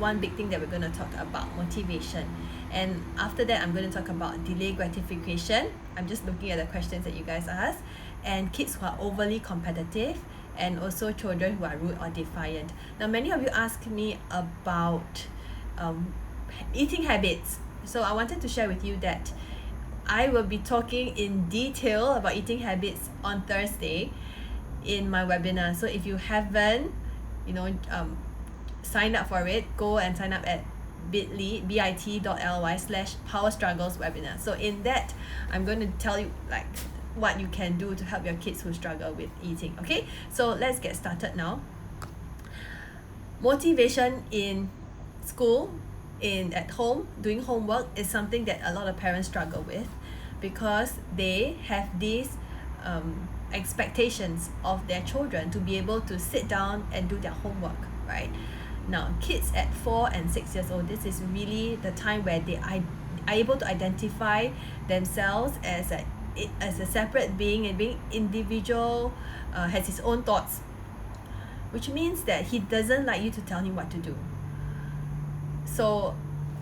one big thing that we're going to talk about, motivation. And after that, I'm going to talk about delayed gratification. I'm just looking at the questions that you guys asked. And kids who are overly competitive, and also children who are rude or defiant. Now, many of you asked me about eating habits. So I wanted to share with you that I will be talking in detail about eating habits on Thursday in my webinar. So if you haven't, signed up for it, go and sign up at bit.ly/power struggles webinar. So in that, I'm going to tell you what you can do to help your kids who struggle with eating. Okay, so let's get started now. Motivation in school, at home, doing homework is something that a lot of parents struggle with, because they have these expectations of their children to be able to sit down and do their homework, right? Now, kids at 4 and 6 years old, this is really the time where they are able to identify themselves as a separate being, and being individual, has his own thoughts, which means that he doesn't like you to tell him what to do. So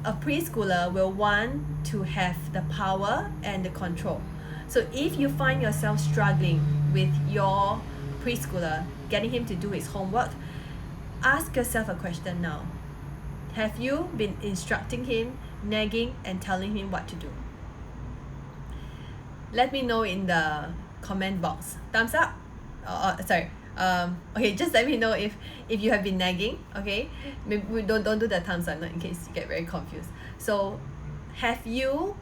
a preschooler will want to have the power and the control. So if you find yourself struggling with your preschooler, getting him to do his homework, ask yourself a question now. Have you been instructing him, nagging, and telling him what to do? Let me know in the comment box. Thumbs up? Okay, just let me know if you have been nagging. Okay, maybe don't do the thumbs up in case you get very confused. So, have you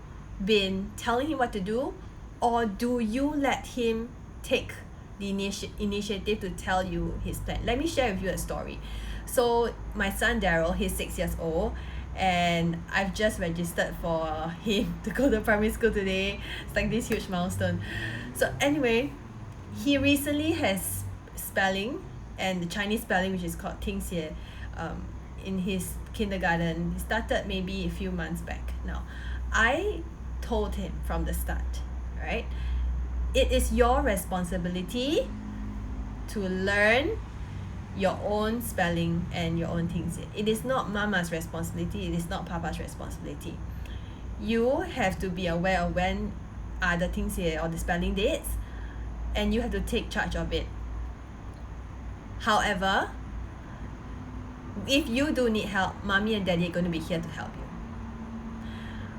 been telling him what to do, or do you let him take the initiative to tell you his plan? Let me share with you a story. So my son Daryl, he's 6 years old, and I've just registered for him to go to primary school today. It's like this huge milestone. So anyway, he recently has spelling, and the Chinese spelling, which is called 听写, in his kindergarten. He started maybe a few months back. Now, I told him from the start, right? It is your responsibility to learn your own spelling and your own things. It is not mama's responsibility. It is not papa's responsibility. You have to be aware of when are the things here or the spelling dates, and you have to take charge of it. However, if you do need help, mommy and daddy are going to be here to help you.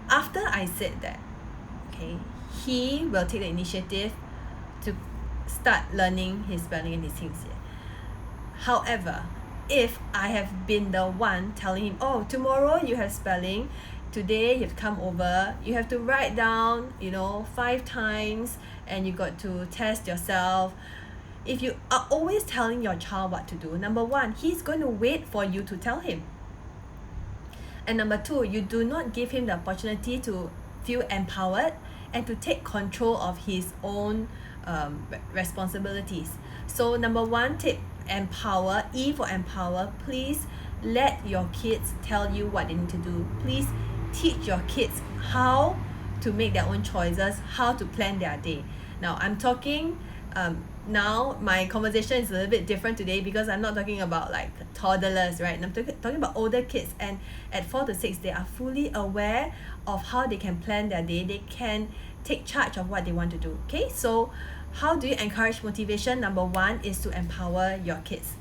After I said that, okay, he will take the initiative to start learning his spelling and his things here. However, if I have been the one telling him, oh, tomorrow you have spelling, today you have to come over, you have to write down 5 times, and you got to test yourself. If you are always telling your child what to do, number one, he's going to wait for you to tell him. And number two, you do not give him the opportunity to feel empowered and to take control of his own responsibilities. So number one tip, empower. E for empower. Please let your kids tell you what they need to do. Please teach your kids how to make their own choices, how to plan their day. Now, I'm talking now my conversation is a little bit different today, because I'm not talking about like toddlers, right? I'm talking about older kids, and at 4 to 6 they are fully aware of how they can plan their day. They can take charge of what they want to do. Okay, so how do you encourage motivation? Number one is to empower your kids.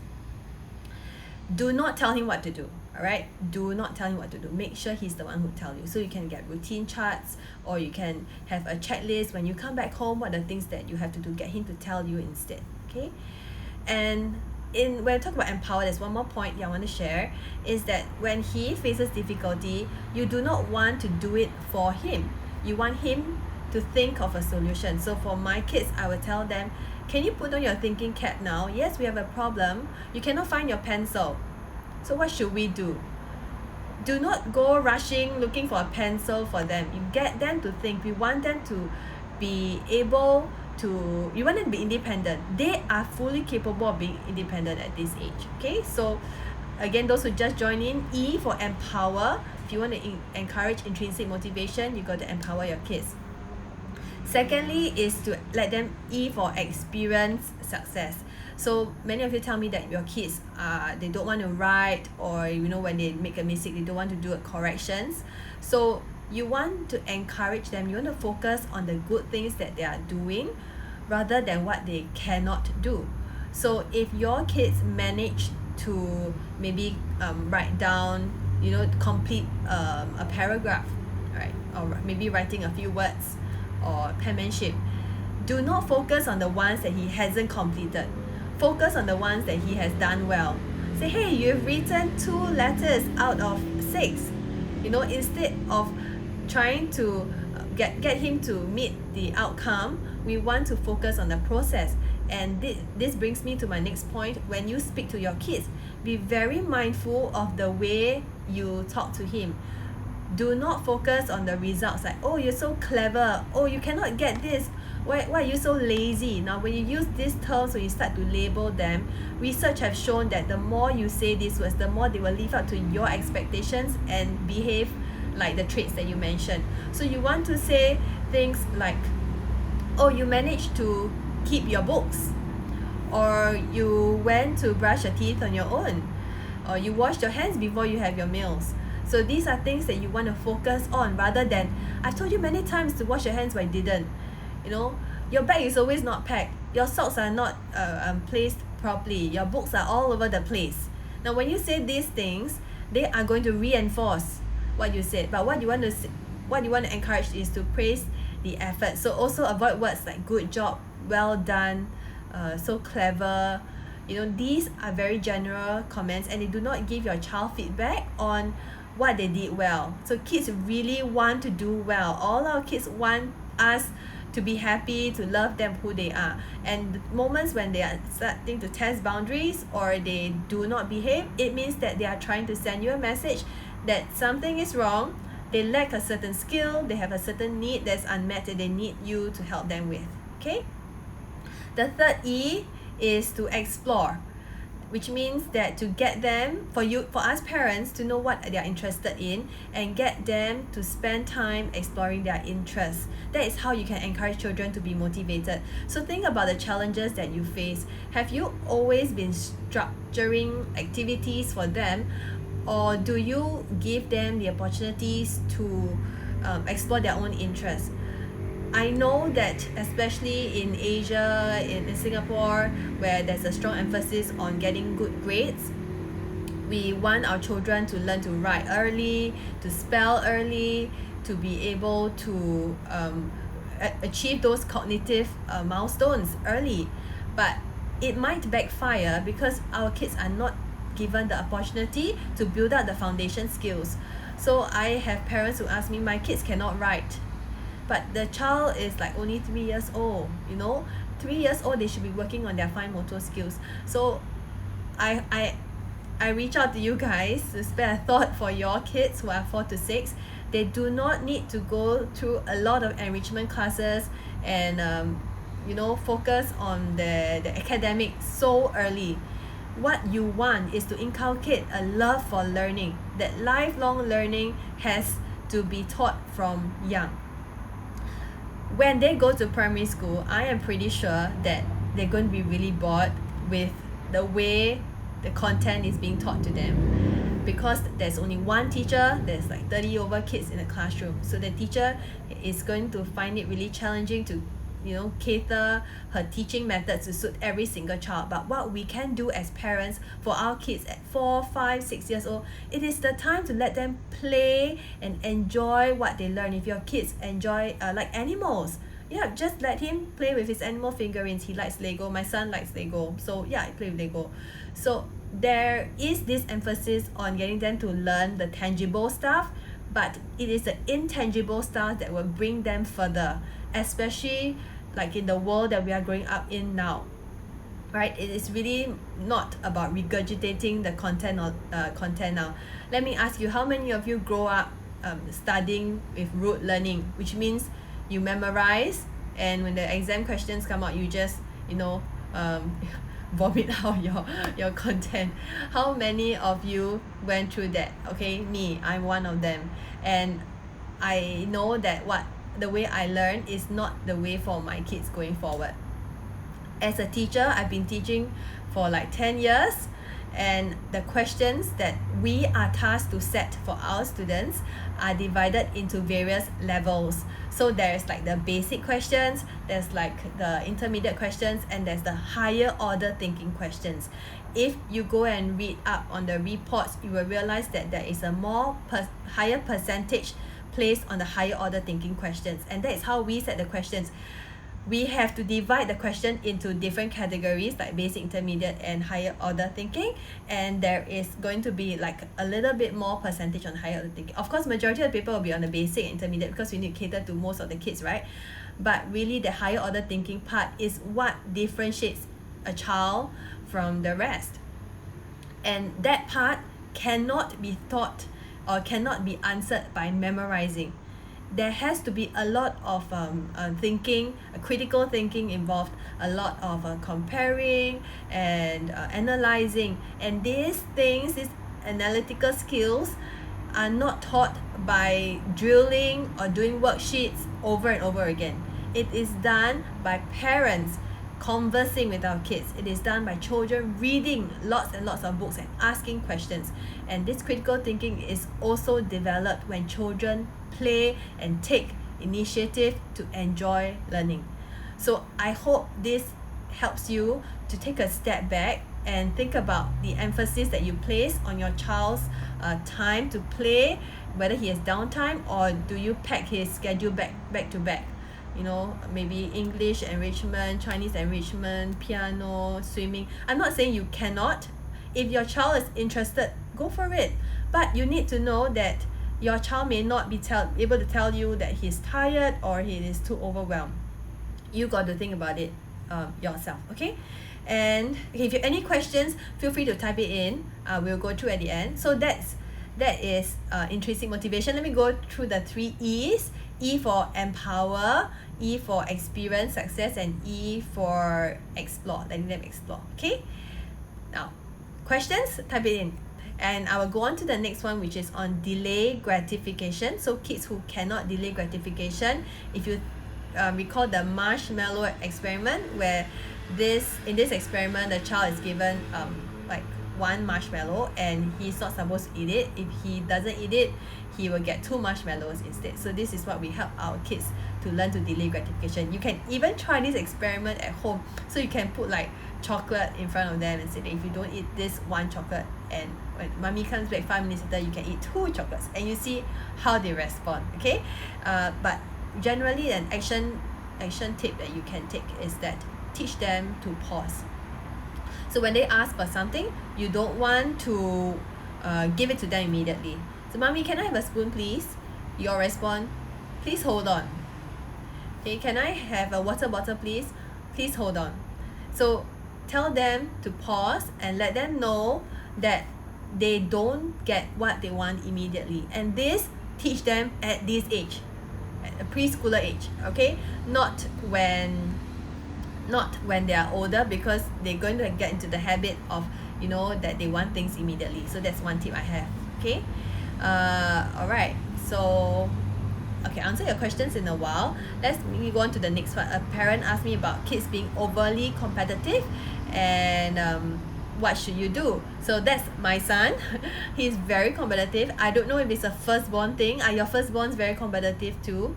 Do not tell him what to do. All right, do not tell him what to do. Make sure he's the one who tells you. So you can get routine charts, or you can have a checklist when you come back home. What are the things that you have to do? Get him to tell you instead. Okay, and when I talk about empower, there's one more point I want to share, is that when he faces difficulty, you do not want to do it for him. You want him to think of a solution. So for my kids, I will tell them, can you put on your thinking cap now? Yes, we have a problem. You cannot find your pencil. So what should we do? Do not go rushing looking for a pencil for them. You get them to think. We want them to be able to, we want them to be independent. They are fully capable of being independent at this age. Okay, so again, those who just join in, E for empower. If you want to encourage intrinsic motivation, you got to empower your kids. Secondly is to let them, E for experience success. So many of you tell me that your kids they don't want to write, or when they make a mistake they don't want to do a corrections. So you want to encourage them, you want to focus on the good things that they are doing rather than what they cannot do. So if your kids manage to maybe write down, complete a paragraph, right, or maybe writing a few words or penmanship, do not focus on the ones that he hasn't completed. Focus on the ones that he has done well. Say, hey, you've written 2 letters out of 6. Instead of trying to get him to meet the outcome, we want to focus on the process. And this brings me to my next point. When you speak to your kids, be very mindful of the way you talk to him. Do not focus on the results, like, oh, you're so clever, oh, you cannot get this, why are you so lazy? Now when you use these terms, when you start to label them, research have shown that the more you say these words, the more they will live up to your expectations and behave like the traits that you mentioned. So you want to say things like, oh, you managed to keep your books, or you went to brush your teeth on your own, or you washed your hands before you have your meals. So these are things that you want to focus on, rather than, I've told you many times to wash your hands but I didn't. Your bag is always not packed, your socks are not placed properly, your books are all over the place. Now when you say these things, they are going to reinforce what you said. But what you want to encourage is to praise the effort. So also avoid words like good job, well done, so clever. These are very general comments, and they do not give your child feedback on what they did well. So kids really want to do well. All our kids want us to be happy, to love them who they are. And the moments when they are starting to test boundaries or they do not behave, it means that they are trying to send you a message that something is wrong, they lack a certain skill, they have a certain need that's unmet that they need you to help them with. Okay? The third E is to explore, which means that to get them, for us parents to know what they are interested in and get them to spend time exploring their interests. That is how you can encourage children to be motivated. So think about the challenges that you face. Have you always been structuring activities for them, or do you give them the opportunities to explore their own interests? I know that especially in Asia, in Singapore, where there's a strong emphasis on getting good grades, we want our children to learn to write early, to spell early, to be able to achieve those cognitive milestones early. But it might backfire because our kids are not given the opportunity to build up the foundation skills. So I have parents who ask me, my kids cannot write, but the child is like only 3 years old. 3 years old, they should be working on their fine motor skills. So I reach out to you guys to spare a thought for your kids who are 4 to 6. They do not need to go through a lot of enrichment classes and focus on the academics so early. What you want is to inculcate a love for learning. That lifelong learning has to be taught from young. When they go to primary school, I am pretty sure that they're going to be really bored with the way the content is being taught to them, because there's only one teacher, there's like 30 over kids in the classroom. So the teacher is going to find it really challenging to cater her teaching methods to suit every single child. But what we can do as parents for our kids at 4, 5, 6 years old, it is the time to let them play and enjoy what they learn. If your kids enjoy like animals, just let him play with his animal figurines. He likes Lego. My son likes Lego, so I play with Lego. So there is this emphasis on getting them to learn the tangible stuff, but it is the intangible stuff that will bring them further, especially like in the world that we are growing up in now, right? It is really not about regurgitating the content now. Let me ask you, how many of you grow up studying with rote learning, which means you memorize, and when the exam questions come out, you just vomit out your content? How many of you went through that? Okay, me, I'm one of them, and I know that the way I learn is not the way for my kids going forward. As a teacher, I've been teaching for like 10 years, and the questions that we are tasked to set for our students are divided into various levels. So there's like the basic questions, there's like the intermediate questions, and there's the higher order thinking questions. If you go and read up on the reports, you will realize that there is a higher percentage placed on the higher order thinking questions, and that is how we set the questions. We have to divide the question into different categories like basic, intermediate, and higher order thinking, and there is going to be like a little bit more percentage on higher order thinking. Of course, majority of the people will be on the basic and intermediate because we need to cater to most of the kids, right? But really the higher order thinking part is what differentiates a child from the rest, and that part cannot be taught or cannot be answered by memorizing. There has to be a lot of thinking, critical thinking involved, a lot of comparing and analyzing. And these analytical skills are not taught by drilling or doing worksheets over and over again. It is done by parents conversing with our kids. It is done by children reading lots and lots of books and asking questions. And this critical thinking is also developed when children play and take initiative to enjoy learning. So I hope this helps you to take a step back and think about the emphasis that you place on your child's time to play, whether he has downtime or do you pack his schedule back to back. You know, maybe English enrichment, Chinese enrichment, piano, swimming. I'm not saying you cannot. If your child is interested, go for it. But you need to know that your child may not be able to tell you that he's tired or he is too overwhelmed. You got to think about it yourself, okay? And if you have any questions, feel free to type it in. We'll go through at the end. So that is intrinsic motivation. Let me go through the 3 E's. E for empower, E for experience success, and E for explore, letting them explore. Okay, now questions, type it in, and I will go on to the next one, which is on delay gratification. So kids who cannot delay gratification, if you recall the marshmallow experiment, where in this experiment the child is given like 1 marshmallow and he's not supposed to eat it. If he doesn't eat it, he will get 2 marshmallows instead. So this is what we help our kids to learn to delay gratification. You can even try this experiment at home. So you can put like chocolate in front of them and say that if you don't eat this 1 chocolate, and when mommy comes back 5 minutes later, you can eat 2 chocolates, and you see how they respond. Okay, but generally an action tip that you can take is that teach them to pause. So when they ask for something, you don't want to give it to them immediately. So, mommy, can I have a spoon, please? Your response, please hold on. Okay, can I have a water bottle, please? Please hold on. So tell them to pause and let them know that they don't get what they want immediately. And this teach them at this age, at a preschooler age, okay? Not when they are older, because they're going to get into the habit of, you know, that they want things immediately. So that's one tip I have, okay? All right, so okay, answer your questions in a while. Let's go on to the next one. A parent asked me about kids being overly competitive, and what should you do? So that's my son. He's very competitive. I don't know if it's a firstborn thing. Are your firstborns very competitive too?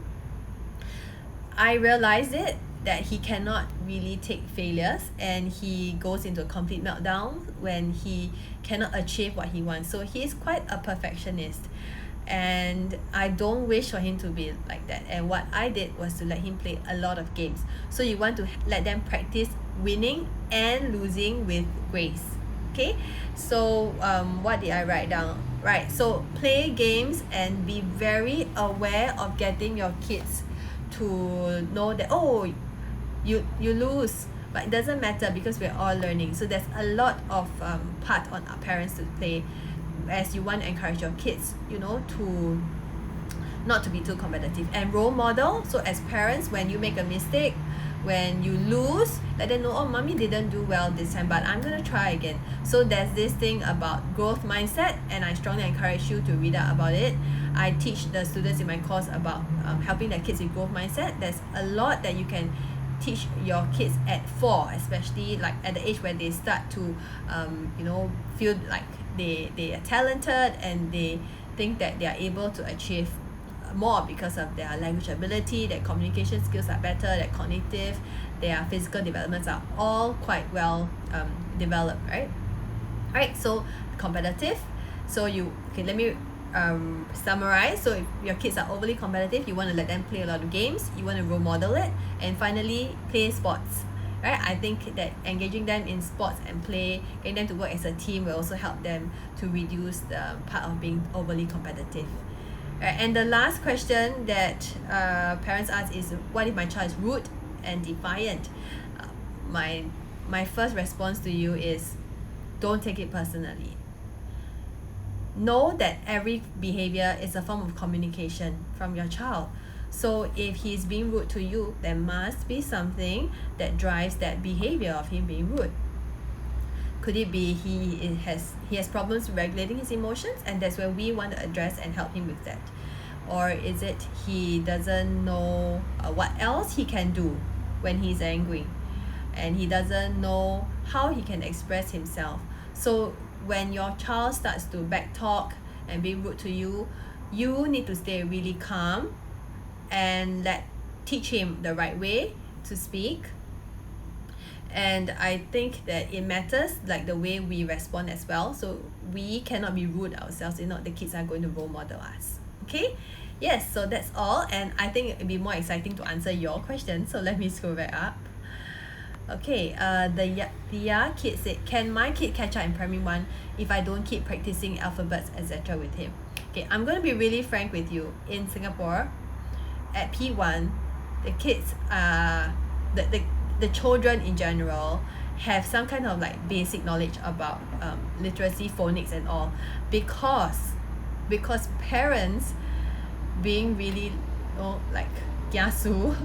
I realized it, that he cannot really take failures, and he goes into a complete meltdown when he cannot achieve what he wants. So he's quite a perfectionist, and I don't wish for him to be like that. And what I did was to let him play a lot of games. So you want to let them practice winning and losing with grace. Okay, so what did I write down? Right, so play games and be very aware of getting your kids to know that, oh, you lose, but it doesn't matter because we're all learning. So there's a lot of part on our parents to play, as you want to encourage your kids, you know, to not to be too competitive. And role model, so as parents, when you make a mistake, when you lose, let them know, oh, mommy didn't do well this time, but I'm gonna try again. So there's this thing about growth mindset, and I strongly encourage you to read out about it. I teach the students in my course about helping their kids with growth mindset. There's a lot that you can teach your kids at 4, especially like at the age where they start to feel like they are talented and they think that they are able to achieve more because of their language ability, their communication skills are better, their cognitive, their physical developments are all quite well developed, right? So competitive. So let me summarize. So if your kids are overly competitive, you want to let them play a lot of games, you want to role model it, and finally play sports, right? I think that engaging them in sports and play, getting them to work as a team will also help them to reduce the part of being overly competitive. And the last question that parents ask is, what if my child is rude and defiant? My first response to you is, don't take it personally. Know that every behavior is a form of communication from your child. So if he's being rude to you, there must be something that drives that behavior of him being rude. Could it be he has problems regulating his emotions, and that's where we want to address and help him with that? Or is it he doesn't know what else he can do when he's angry, and he doesn't know how he can express himself? So when your child starts to backtalk and be rude to you, you need to stay really calm and teach him the right way to speak. And I think that it matters, like the way we respond as well. So we cannot be rude ourselves, if not the kids are going to role model us. Okay? Yes, so that's all, and I think it'd be more exciting to answer your question. So let me scroll back up. Okay, the kid said, can my kid catch up in primary 1 if I don't keep practicing alphabets, etc. with him? Okay, I'm going to be really frank with you. In Singapore, at P1, the kids the children in general have some kind of like basic knowledge about literacy, phonics and all, because parents being really like kiasu,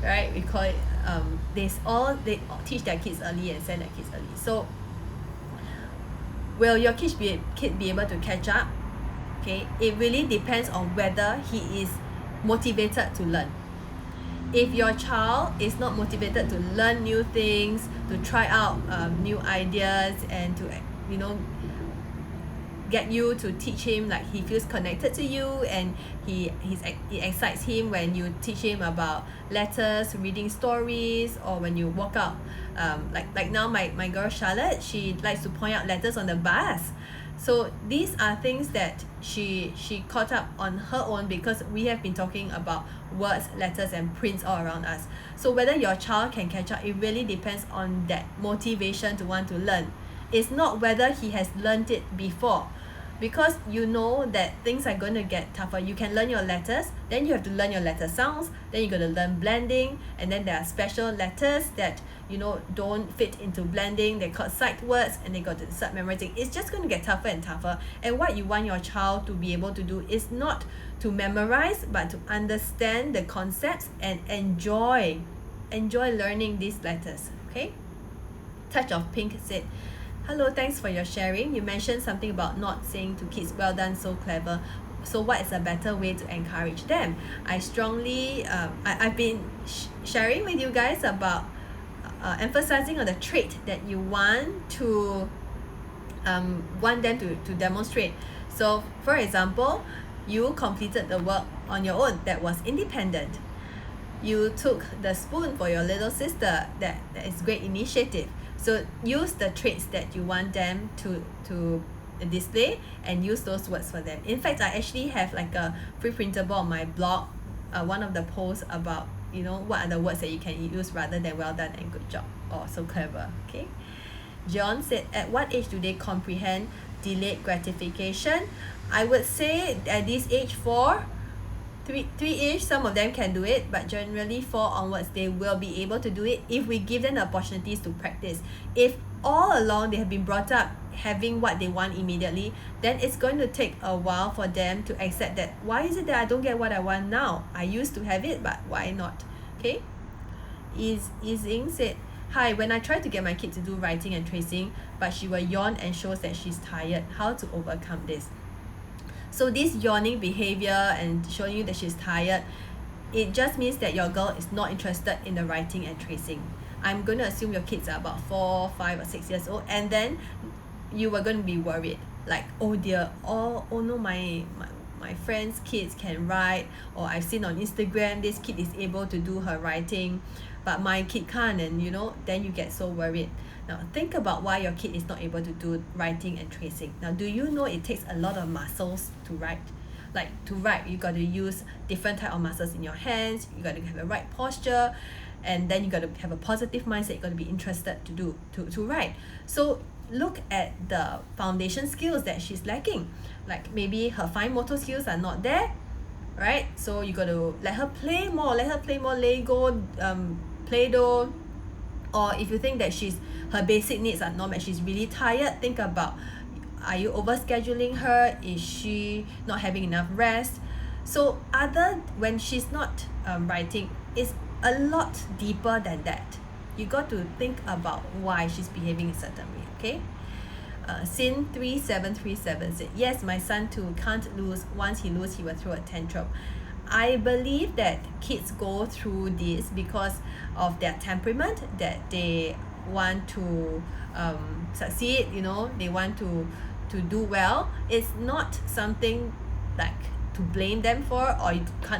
right? We call it they teach their kids early and send their kids early. So will your kid be able to catch up? Okay, it really depends on whether he is motivated to learn. If your child is not motivated to learn new things, to try out new ideas, and to get you to teach him, like he feels connected to you, and it excites him when you teach him about letters, reading stories, or when you walk out, like now my girl Charlotte, she likes to point out letters on the bus. So these are things that she caught up on her own, because we have been talking about words, letters and prints all around us. So whether your child can catch up, it really depends on that motivation to want to learn. It's not whether he has learned it before, because you know that things are going to get tougher. You can learn your letters, then you have to learn your letter sounds, then you're going to learn blending, and then there are special letters that don't fit into blending. They're called sight words, and they got to start memorizing. It's just going to get tougher and tougher. And what you want your child to be able to do is not to memorize, but to understand the concepts and enjoy learning these letters. Okay? Touch of Pink said, hello, thanks for your sharing. You mentioned something about not saying to kids, well done, so clever. So what is a better way to encourage them? I strongly I've been sharing with you guys about emphasizing on the trait that you want them to demonstrate. So for example, you completed the work on your own. That was independent. You took the spoon for your little sister. That is great initiative. So use the traits that you want them to display, and use those words for them. In fact, I actually have like a pre-printable on my blog, one of the posts about what are the words that you can use rather than well done and good job or so clever. Okay, John said, at what age do they comprehend delayed gratification? I would say at this age 3-ish, some of them can do it, but generally 4 onwards they will be able to do it if we give them the opportunities to practice. If all along they have been brought up having what they want immediately, then it's going to take a while for them to accept that, why is it that I don't get what I want now? I used to have it, but why not? Okay, Ying said, hi, when I tried to get my kid to do writing and tracing, but she will yawn and shows that she's tired, how to overcome this? So this yawning behavior and showing you that she's tired, it just means that your girl is not interested in the writing and tracing. I'm going to assume your kids are about 4, 5 or 6 years old, and then you were going to be worried, like, oh dear, oh no, my friends' kids can write, or I've seen on Instagram this kid is able to do her writing, but my kid can't, and then you get so worried. Now think about why your kid is not able to do writing and tracing. Now, do you know it takes a lot of muscles to write? Like, to write, you got to use different type of muscles in your hands, you got to have the right posture, and then you got to have a positive mindset, you got to be interested to write. So look at the foundation skills that she's lacking. Like, maybe her fine motor skills are not there, right? So you got to let her play more Lego, Play-Doh. Or if you think that her basic needs are not met, she's really tired, think about, are you overscheduling her? Is she not having enough rest? So when she's not writing, it's a lot deeper than that. You got to think about why she's behaving a certain way, okay? Sin 3737 said, yes, my son too can't lose. Once he loses, he will throw a tantrum. I believe that kids go through this because of their temperament, that they want to succeed, they want to do well. It's not something like to blame them for, or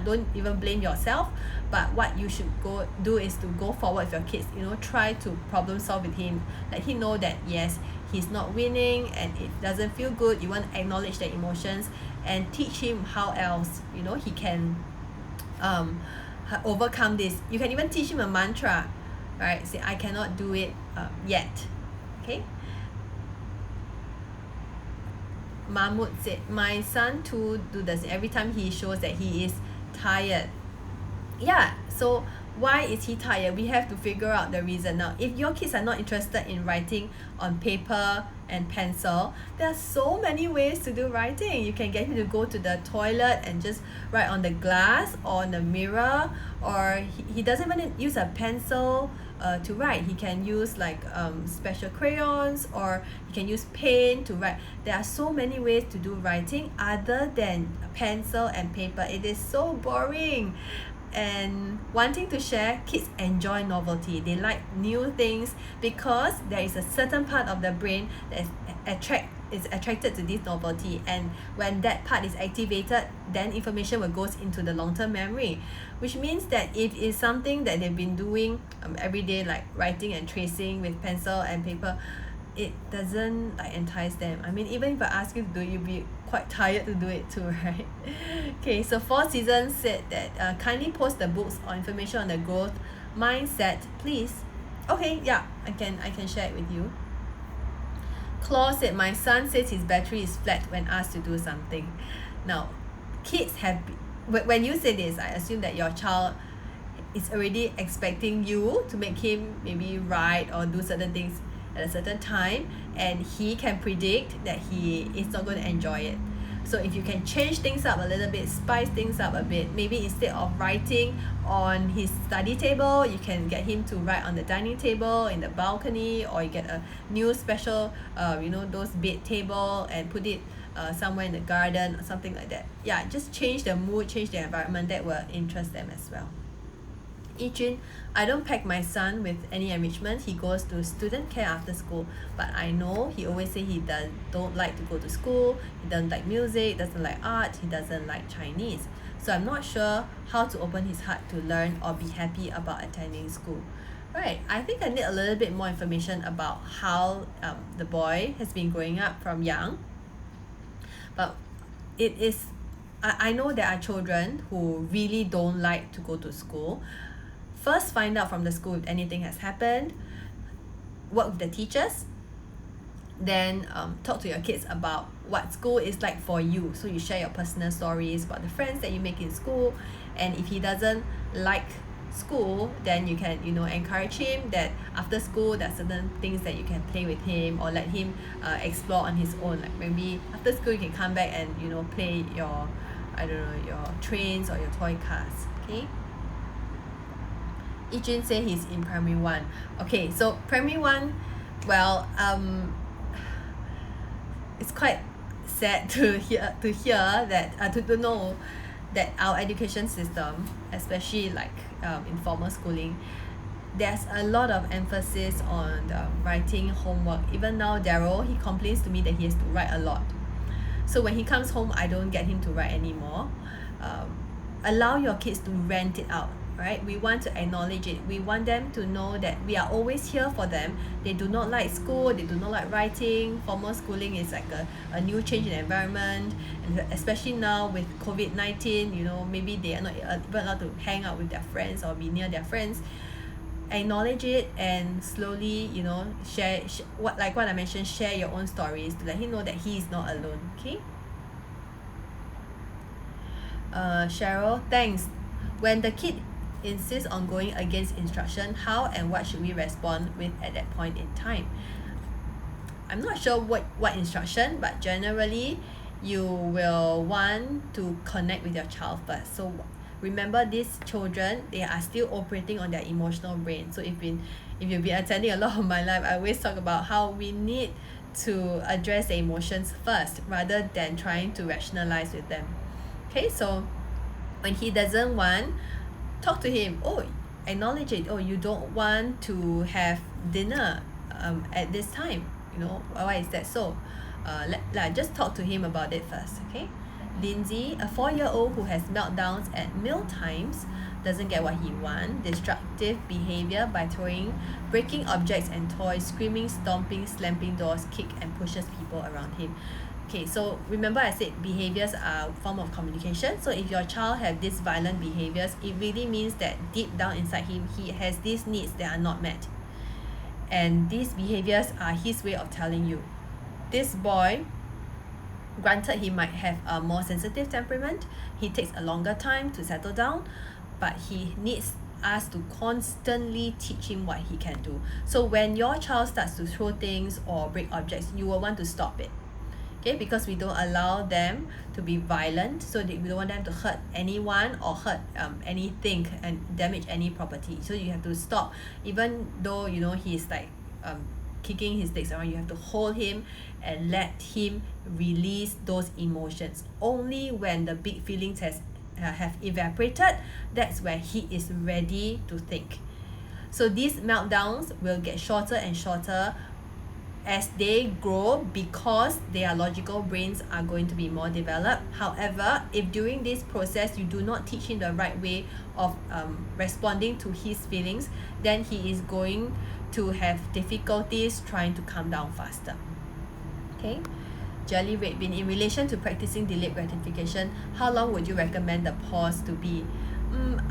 don't even blame yourself. But what you should do is to go forward with your kids, try to problem solve with him, let him know that yes, he's not winning and it doesn't feel good. You want to acknowledge the emotions and teach him how else he can overcome this. You can even teach him a mantra, right? Say, I cannot do it yet. Okay. Mahmoud said, my son too do this every time he shows that he is tired. Yeah, so why is he tired? We have to figure out the reason. Now, if your kids are not interested in writing on paper and pencil, there are so many ways to do writing. You can get him to go to the toilet and just write on the glass or on the mirror, or he doesn't even use a pencil to write. He can use like special crayons, or he can use paint to write. There are so many ways to do writing other than pencil and paper. It is so boring. And wanting to share, kids enjoy novelty. They like new things because there is a certain part of the brain that is attracted to this novelty, and when that part is activated, then information will go into the long-term memory, which means that if it's something that they've been doing every day, like writing and tracing with pencil and paper, it doesn't like entice them. I mean, even if I ask you to do it, you'll be quite tired to do it too, right? Okay, so 4 Seasons said that kindly post the books or information on the growth mindset, please. Okay, yeah, I can share it with you. Claw said, my son says his battery is flat when asked to do something. Now, kids when you say this, I assume that your child is already expecting you to make him maybe write or do certain things at a certain time, and he can predict that he is not going to enjoy it. So if you can change things up a little bit, spice things up a bit, maybe instead of writing on his study table, you can get him to write on the dining table, in the balcony, or you get a new special those bed table and put it somewhere in the garden or something like that. Yeah, just change the mood, change the environment. That will interest them as well. Yijun, I don't pack my son with any enrichment. He goes to student care after school, but I know he always say he don't like to go to school. He doesn't like music, doesn't like art, he doesn't like Chinese. So I'm not sure how to open his heart to learn or be happy about attending school. Right, I think I need a little bit more information about how the boy has been growing up from young. But I know there are children who really don't like to go to school. First, find out from the school if anything has happened, work with the teachers, then talk to your kids about what school is like for you. So you share your personal stories about the friends that you make in school, and if he doesn't like school, then you can encourage him that after school there are certain things that you can play with him, or let him explore on his own. Like maybe after school you can come back and play your your trains or your toy cars. Okay. Yijun say he's in primary 1. Okay, so primary 1, well, it's quite sad to hear that to know that our education system, especially like in formal schooling, there's a lot of emphasis on writing homework. Even now, Daryl, he complains to me that he has to write a lot. So when he comes home, I don't get him to write anymore. Allow your kids to rent it out, right? We want to acknowledge it. We want them to know that we are always here for them. They do not like school, they do not like writing. Formal schooling is like a new change in environment, and especially now with COVID-19, you know, maybe they are not even allowed to hang out with their friends or be near their friends. Acknowledge it and slowly, you know, share what I mentioned, share your own stories to let him know that he is not alone. Okay. Cheryl, thanks. When the kid insists on going against instruction, how and what should we respond with at that point in time? I'm not sure what instruction, but generally you will want to connect with your child first. So remember, these children, they are still operating on their emotional brain. So if you've been attending a lot of my life, I always talk about how we need to address the emotions first rather than trying to rationalize with them. Okay, so when he doesn't want, talk to him. Oh, acknowledge it. Oh, you don't want to have dinner at this time. You know, why is that so? Just talk to him about it first. Okay. Lindsay, a 4-year-old who has meltdowns at meal times, doesn't get what he wants, destructive behavior by throwing, breaking objects and toys, screaming, stomping, slamming doors, kick and pushes people around him. Okay, so remember I said behaviors are a form of communication. So if your child have these violent behaviors, it really means that deep down inside him, he has these needs that are not met. And these behaviors are his way of telling you. This boy, granted he might have a more sensitive temperament, he takes a longer time to settle down, but he needs us to constantly teach him what he can do. So when your child starts to throw things or break objects, you will want to stop it. Okay, because we don't allow them to be violent, so we don't want them to hurt anyone or hurt anything and damage any property. So you have to stop, even though you know he's like kicking his legs around, you have to hold him and let him release those emotions. Only when the big feelings have evaporated, that's where he is ready to think. So these meltdowns will get shorter and shorter as they grow because their logical brains are going to be more developed. However, if during this process you do not teach him the right way of responding to his feelings, then he is going to have difficulties trying to calm down faster. Okay, Jelly Red Bean, in relation to practicing delayed gratification, how long would you recommend the pause to be?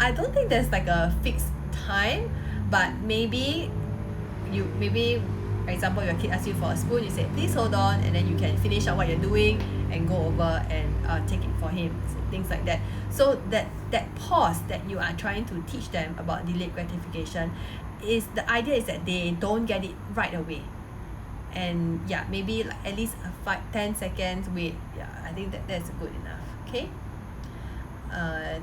I don't think there's like a fixed time, but maybe for example, your kid asks you for a spoon, you say please hold on, and then you can finish up what you're doing and go over and take it for him, so things like that. So that pause that you are trying to teach them about delayed gratification, is the idea is that they don't get it right away. And yeah, maybe like at least 5-10 seconds wait. Yeah, I think that's good enough. Okay.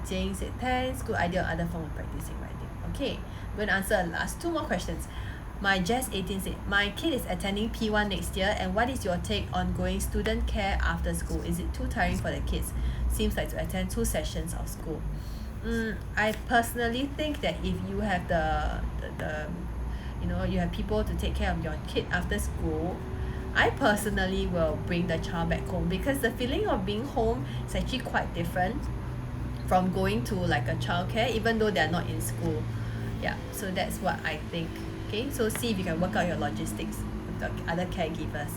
Jane said thanks, good idea, other form of practicing writing. Okay, I'm going to answer last 2 more questions. My Jess 18 said, my kid is attending P1 next year, and what is your take on going student care after school? Is it too tiring for the kids? Seems like to attend 2 sessions of school. I personally think that if you have the you have people to take care of your kid after school, I personally will bring the child back home, because the feeling of being home is actually quite different from going to like a childcare, even though they're not in school. Yeah, so that's what I think. Okay, so see if you can work out your logistics with the other caregivers.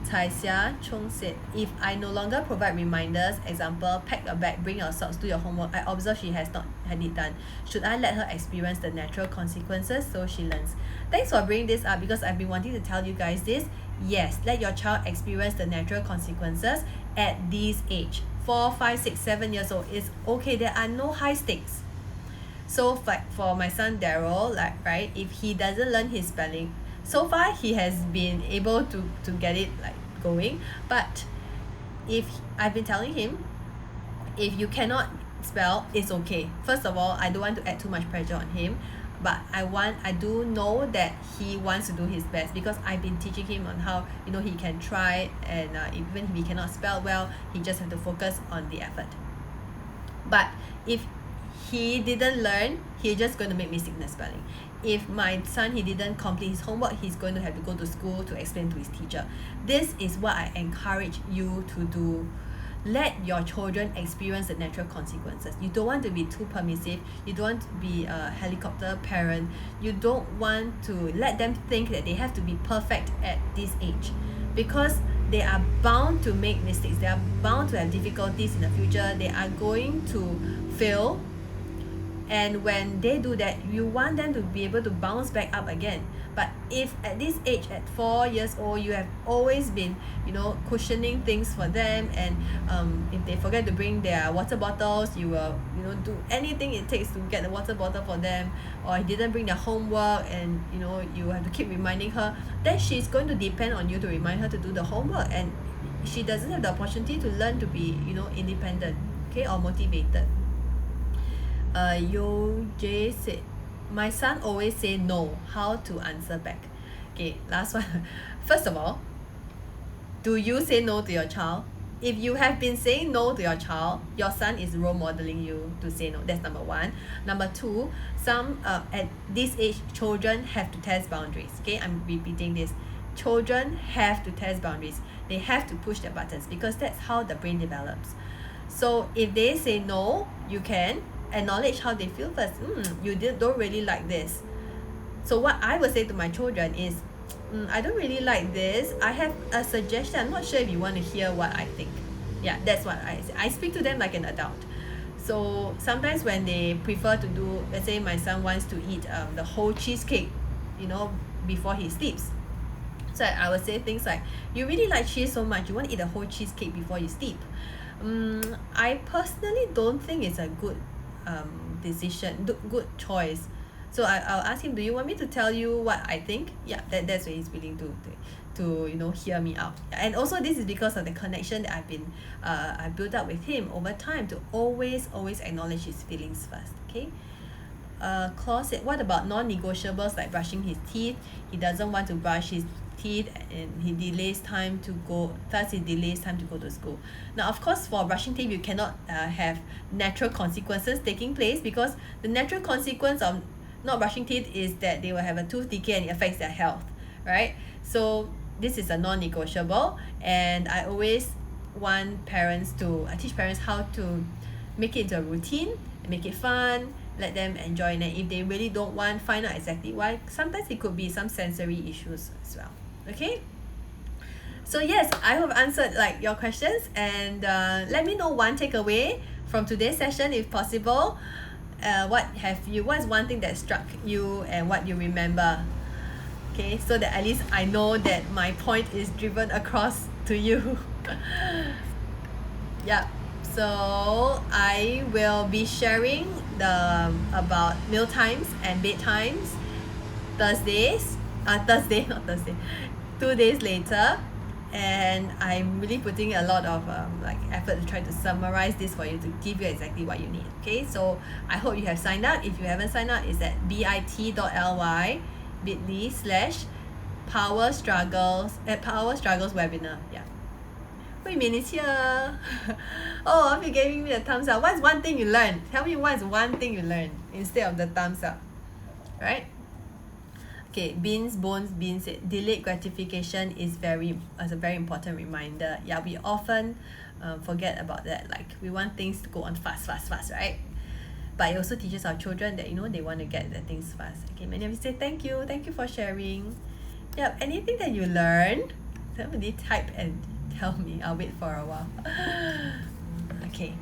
Tai Xia Chung said, if I no longer provide reminders, example, pack a bag, bring your socks, do your homework, I observe she has not had it done, should I let her experience the natural consequences so she learns? Thanks for bringing this up, because I've been wanting to tell you guys this. Yes, let your child experience the natural consequences at this age. 4, 5, 6, 7 years old is okay. There are no high stakes. So for my son Daryl, like, right, if he doesn't learn his spelling, so far he has been able to get it like going. But if I've been telling him, if you cannot spell, it's okay. First of all, I don't want to add too much pressure on him, but I do know that he wants to do his best, because I've been teaching him on how he can try, and even if he cannot spell well, he just have to focus on the effort. But if he didn't learn, he's just going to make mistake in the spelling. If my son, he didn't complete his homework, he's going to have to go to school to explain to his teacher. This is what I encourage you to do. Let your children experience the natural consequences. You don't want to be too permissive. You don't want to be a helicopter parent. You don't want to let them think that they have to be perfect at this age, because they are bound to make mistakes. They are bound to have difficulties in the future. They are going to fail. And when they do that, you want them to be able to bounce back up again. But if at this age, at 4 years old, you have always been, cushioning things for them, and if they forget to bring their water bottles, you will, do anything it takes to get the water bottle for them, or didn't bring their homework, and you have to keep reminding her, then she's going to depend on you to remind her to do the homework, and she doesn't have the opportunity to learn to be, independent, okay, or motivated. Yo J said, my son always say no. How to answer back? Okay, last one. First of all, do you say no to your child? If you have been saying no to your child, your son is role modeling you to say no. That's number one. Number two, at this age, children have to test boundaries. Okay, I'm repeating this. Children have to test boundaries. They have to push their buttons, because that's how the brain develops. So if they say no, you can acknowledge how they feel first. You don't really like this. So what I would say to my children is, I don't really like this. I have a suggestion. I'm not sure if you want to hear what I think. Yeah, that's what I say. I speak to them like an adult. So sometimes when they prefer to do, let's say my son wants to eat the whole cheesecake, before he sleeps. So I would say things like, you really like cheese so much, you want to eat a whole cheesecake before you sleep. I personally don't think it's a good decision, good choice. So I'll ask him, do you want me to tell you what I think? Yeah, that's where he's willing to hear me out. And also this is because of the connection that I built up with him over time, to always acknowledge his feelings first. Okay. Claude said, what about non-negotiables like brushing his teeth? He doesn't want to brush his teeth, and he delays time to go to school. Now, of course, for brushing teeth, you cannot have natural consequences taking place, because the natural consequence of not brushing teeth is that they will have a tooth decay and it affects their health, right? So this is a non-negotiable, and I always want I teach parents how to make it into a routine, make it fun, let them enjoy it. If they really don't want, find out exactly why. Sometimes it could be some sensory issues as well. Okay, so yes, I hope I answered your questions, and let me know one takeaway from today's session if possible. What's one thing that struck you and what you remember? Okay, so that at least I know that my point is driven across to you. Yeah, so I will be sharing about meal times and bedtimes Thursdays, not Thursday, 2 days later, and I'm really putting a lot of effort to try to summarize this for you, to give you exactly what you need. Okay, so I hope you have signed up. If you haven't signed up, it's at bit.ly/power struggles webinar. Yeah, Hui Min is here. Oh, I hope you're giving me a thumbs up. What's one thing you learned? Tell me what's one thing you learned instead of the thumbs up, right? Okay, Beans said, delayed gratification is a very important reminder. Yeah, we often forget about that. We want things to go on fast, right? But it also teaches our children that they want to get the things fast. Okay, many of you say thank you for sharing. Yeah, anything that you learned, somebody type and tell me. I'll wait for a while. Okay.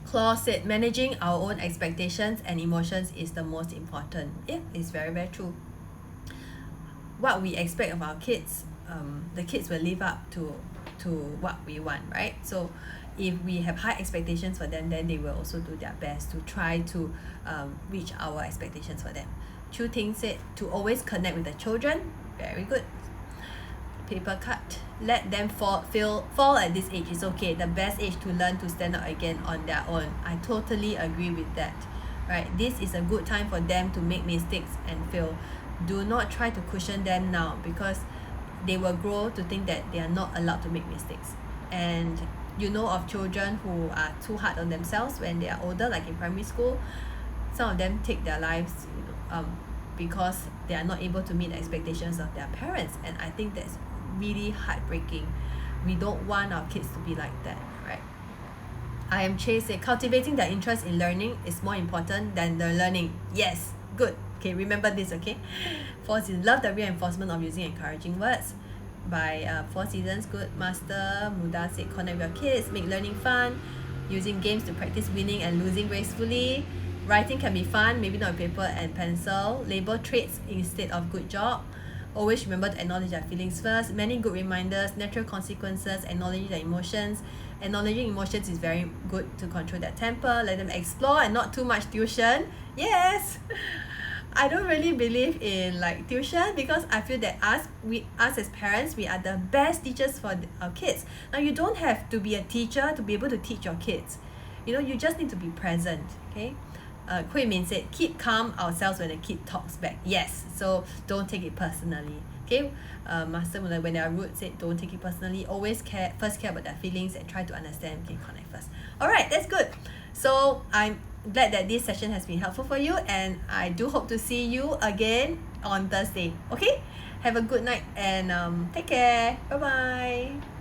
Claude said, managing our own expectations and emotions is the most important. Yeah, it's very, very true. What we expect of our kids, the kids will live up to what we want, right? So if we have high expectations for them, then they will also do their best to try to reach our expectations for them. Chu Ting said, to always connect with the children. Very good. Paper cut. Let them fall at this age. It's okay. The best age to learn to stand up again on their own. I totally agree with that. Right? This is a good time for them to make mistakes and fail. Do not try to cushion them now, because they will grow to think that they are not allowed to make mistakes. And you know of children who are too hard on themselves when they are older, like in primary school. Some of them take their lives, because they are not able to meet the expectations of their parents, and I think that's really heartbreaking. We don't want our kids to be like that, right? I am Chase. Cultivating their interest in learning is more important than the learning. Yes, good. Okay, remember this, okay? 4 Seasons. Love the reinforcement of using encouraging words. By 4 Seasons, good master. Muda said, connect with your kids, make learning fun, using games to practice winning and losing gracefully. Writing can be fun, maybe not with paper and pencil. Label traits instead of good job. Always remember to acknowledge their feelings first. Many good reminders, natural consequences, acknowledging their emotions. Acknowledging emotions is very good to control their temper. Let them explore and not too much tuition. Yes! I don't really believe in like tuition, because I feel that us as parents, we are the best teachers for our kids. Now, you don't have to be a teacher to be able to teach your kids. You just need to be present, okay? Hui Min said, keep calm ourselves when the kid talks back. Yes, so don't take it personally. Okay, Master Mullah, when they are rude, said don't take it personally. Always first care about their feelings and try to understand. Okay, connect first. Alright, that's good. So I'm glad that this session has been helpful for you, and I do hope to see you again on Thursday. Okay, have a good night and take care. Bye bye.